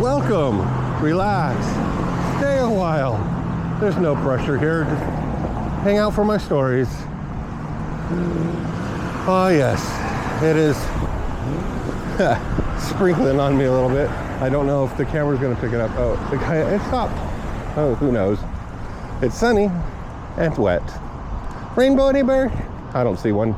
Welcome, relax, stay a while. There's no pressure here. Just hang out for my stories. Oh yes, it is sprinkling on me a little bit. I don't know if the camera's gonna pick it up. Oh, it stopped. Oh, who knows? It's sunny and wet. Rainbow anywhere? I don't see one,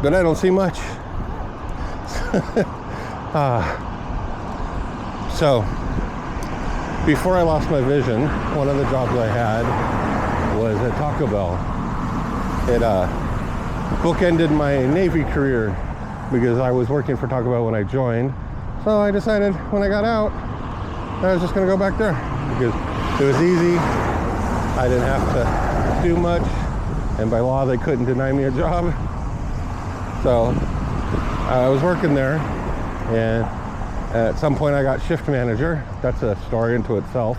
but I don't see much. So, before I lost my vision, one of the jobs I had was at Taco Bell. It bookended my Navy career because I was working for Taco Bell when I joined. So I decided when I got out, I was just gonna go back there because it was easy. I didn't have to do much, and by law they couldn't deny me a job. So I was working there, and at some point I got shift manager. That's a story into itself.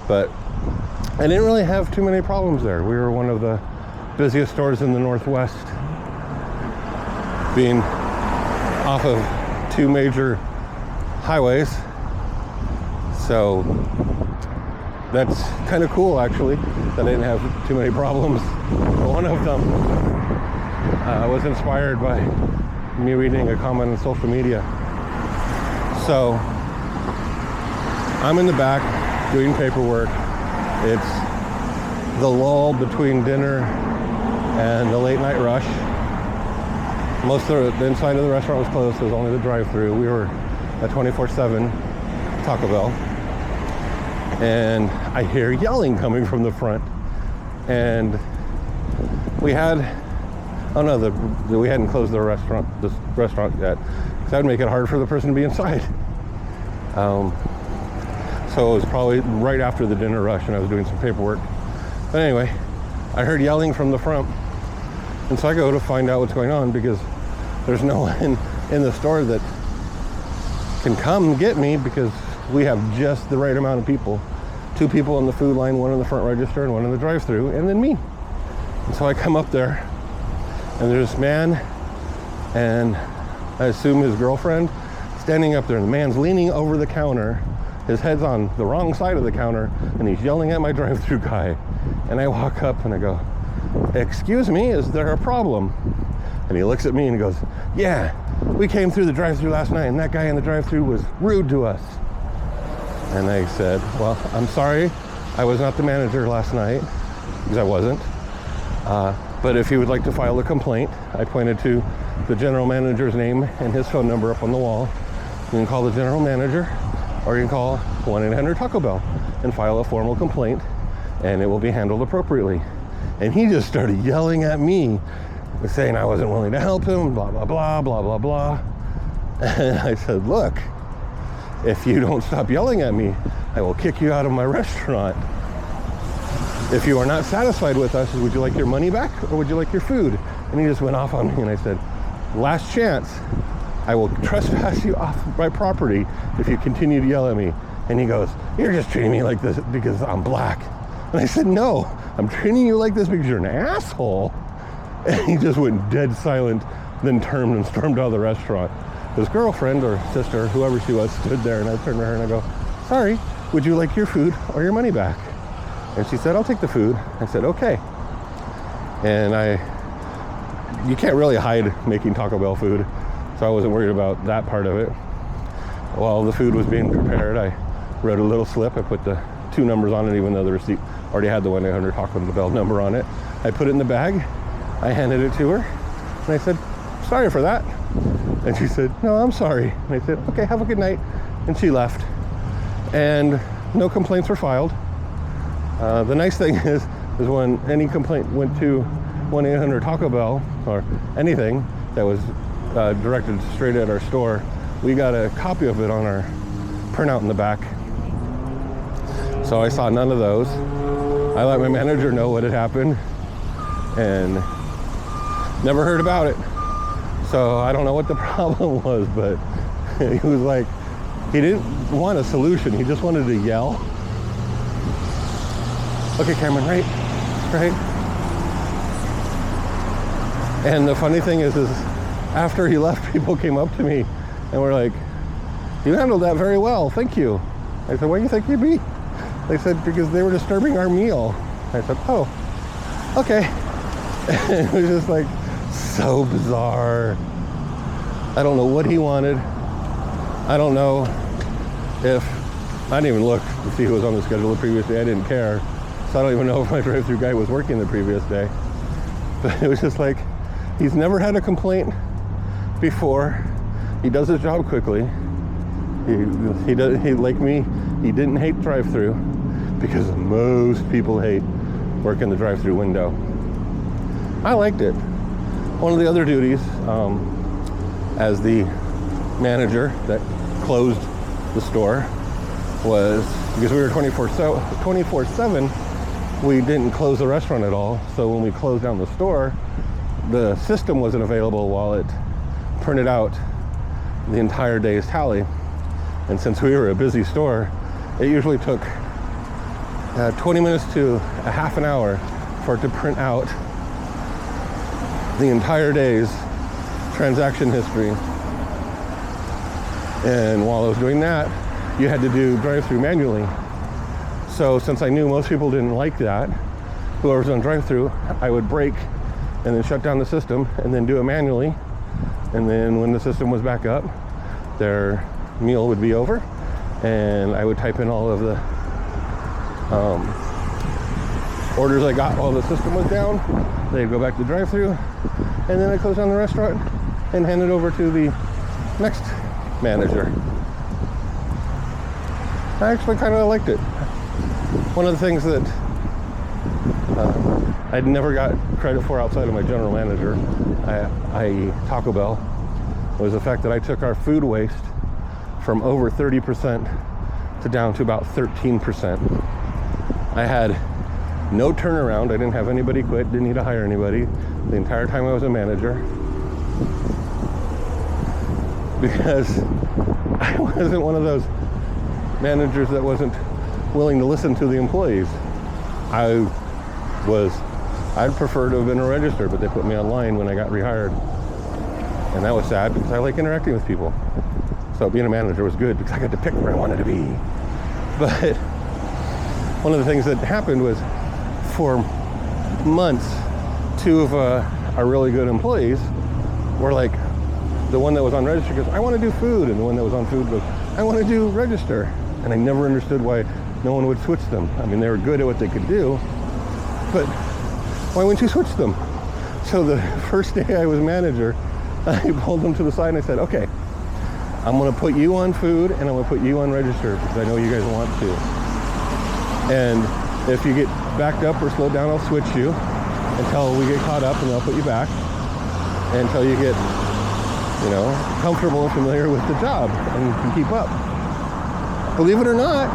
But I didn't really have too many problems there. We were one of the busiest stores in the Northwest, being off of two major highways. So that's kind of cool, actually, that I didn't have too many problems. But one of them was inspired by me reading a comment on social media. So I'm in the back doing paperwork. It's the lull between dinner and the late night rush. Most of the inside of the restaurant was closed. There was only the drive-through. We were a 24/7 Taco Bell. And I hear yelling coming from the front. And we had, oh no, we hadn't closed this restaurant yet. Because that would make it hard for the person to be inside. So it was probably right after the dinner rush and I was doing some paperwork. But anyway, I heard yelling from the front. And so I go to find out what's going on because there's no one in the store that can come get me because we have just the right amount of people. 2 people on the food line, 1 in the front register and 1 in the drive-thru, and then me. And so I come up there and there's this man and I assume his girlfriend standing up there, and the man's leaning over the counter. His head's on the wrong side of the counter and he's yelling at my drive-thru guy. And I walk up and I go, "Excuse me, is there a problem?" And he looks at me and he goes, "Yeah, we came through the drive-thru last night and that guy in the drive-thru was rude to us." And I said, "Well, I'm sorry, I was not the manager last night," because I wasn't. But if you would like to file a complaint, I pointed to the general manager's name and his phone number up on the wall. You can call the general manager or you can call 1-800 Taco Bell and file a formal complaint and it will be handled appropriately. And he just started yelling at me, saying I wasn't willing to help him, blah, blah, blah, blah, blah, blah. And I said, "Look, if you don't stop yelling at me, I will kick you out of my restaurant. If you are not satisfied with us, would you like your money back or would you like your food?" And he just went off on me and I said, "Last chance, I will trespass you off my property if you continue to yell at me." And he goes, "You're just treating me like this because I'm black." And I said, "No, I'm treating you like this because you're an asshole." And he just went dead silent, then turned and stormed out of the restaurant. His girlfriend or sister, whoever she was, stood there, and I turned to her and I go, "Sorry, would you like your food or your money back?" And she said, "I'll take the food." I said, "Okay." And you can't really hide making Taco Bell food, so I wasn't worried about that part of it. While the food was being prepared, I wrote a little slip. I put the 2 numbers on it, even though the receipt already had the 1-800 Taco Bell number on it. I put it in the bag. I handed it to her, and I said, "Sorry for that." And she said, "No, I'm sorry." And I said, "Okay, have a good night." And she left. And no complaints were filed. The nice thing is when any complaint went to 1-800 Taco Bell or anything that was directed straight at our store, we got a copy of it on our printout in the back. So I saw none of those. I let my manager know what had happened and never heard about it. So I don't know what the problem was, but he was like, he didn't want a solution. He just wanted to yell. "Okay, Cameron, right. And the funny thing is after he left, people came up to me and were like, You handled that very well. Thank you. I said, what do you think you'd be? They said, because they were disturbing our meal. I said, oh, okay. And it was just like so bizarre. I don't know what he wanted. I don't know if, I didn't even look to see who was on the schedule the previous day. I didn't care. So I don't even know if my drive-through guy was working the previous day. But it was just like, he's never had a complaint before. He does his job quickly. He like me, he didn't hate drive-through, because most people hate working the drive-through window. I liked it. One of the other duties as the manager that closed the store was, because we were 24/7, we didn't close the restaurant at all. So when we closed down the store, the system wasn't available while it printed out the entire day's tally. And since we were a busy store, it usually took 20 minutes to a half an hour for it to print out the entire day's transaction history. And while I was doing that, you had to do drive-through manually. So since I knew most people didn't like that, whoever's on drive-through, I would break and then shut down the system and then do it manually. And then when the system was back up, their meal would be over, and I would type in all of the orders I got while the system was down. They'd go back to the drive-through, and then I'd close down the restaurant and hand it over to the next manager. I actually kind of liked it. One of the things that I'd never got credit for outside of my general manager, i.e. Taco Bell, was the fact that I took our food waste from over 30% to down to about 13%. I had no turnaround. I didn't have anybody quit, didn't need to hire anybody the entire time I was a manager, because I wasn't one of those managers that wasn't willing to listen to the employees. I'd prefer to have been a register, but they put me online when I got rehired. And that was sad, because I like interacting with people. So being a manager was good, because I got to pick where I wanted to be. But one of the things that happened was, for months, two of our really good employees were like, the one that was on register goes, I want to do food. And the one that was on food goes, I want to do register. And I never understood why no one would switch them. I mean, they were good at what they could do, but why wouldn't you switch them? So the first day I was manager, I pulled them to the side and I said, okay, I'm going to put you on food and I'm going to put you on register, because I know you guys want to. And if you get backed up or slowed down, I'll switch you until we get caught up, and I'll put you back until you get, comfortable and familiar with the job and can keep up. Believe it or not,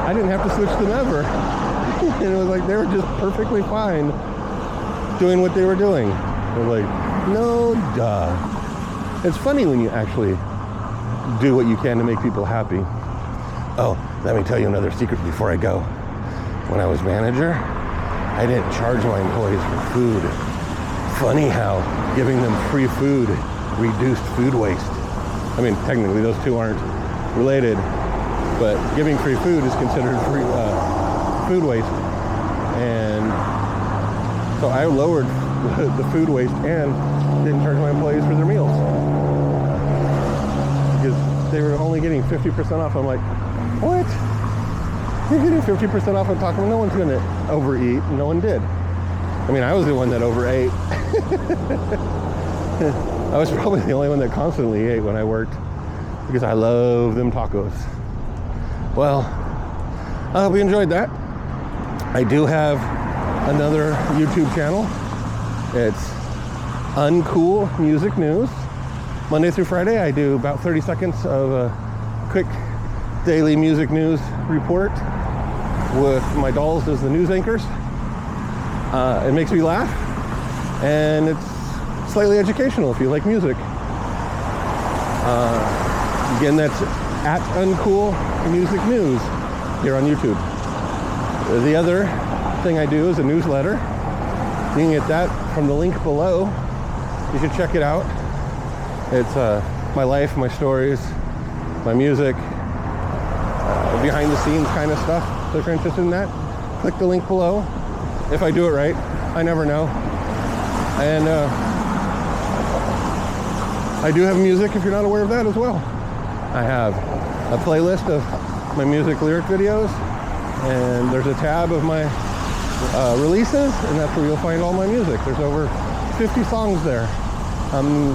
I didn't have to switch them ever. And it was like they were just perfectly fine doing what they were doing. It was like, no duh. It's funny when you actually do what you can to make people happy. Oh, let me tell you another secret before I go. When I was manager, I didn't charge my employees for food. Funny how giving them free food reduced food waste. I mean, technically those two aren't related, but giving free food is considered free food waste. And so I lowered the food waste and didn't charge my employees for their meals, because they were only getting 50% off. I'm like, what? You're getting 50% off of Taco Bell? No one's going to overeat. No one did. I mean, I was the one that overate. I was probably the only one that constantly ate when I worked, because I love them tacos. Well, I hope you enjoyed that. I do have another YouTube channel. It's Uncool Music News. Monday through Friday, I do about 30 seconds of a quick daily music news report with my dolls as the news anchors. It makes me laugh, and it's slightly educational if you like music. Again, that's at Uncool Music News here on YouTube. The other thing I do is a newsletter. You can get that from the link below. You should check it out. It's my life, my stories, my music, behind the scenes kind of stuff. So if you're interested in that, click the link below. If I do it right, I never know. And I do have music if you're not aware of that as well. I have a playlist of my music lyric videos, and there's a tab of my releases, and that's where you'll find all my music. There's over 50 songs there. I'm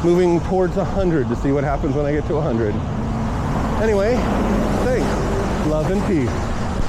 moving towards 100 to see what happens when I get to 100. Anyway, thanks. Love and peace.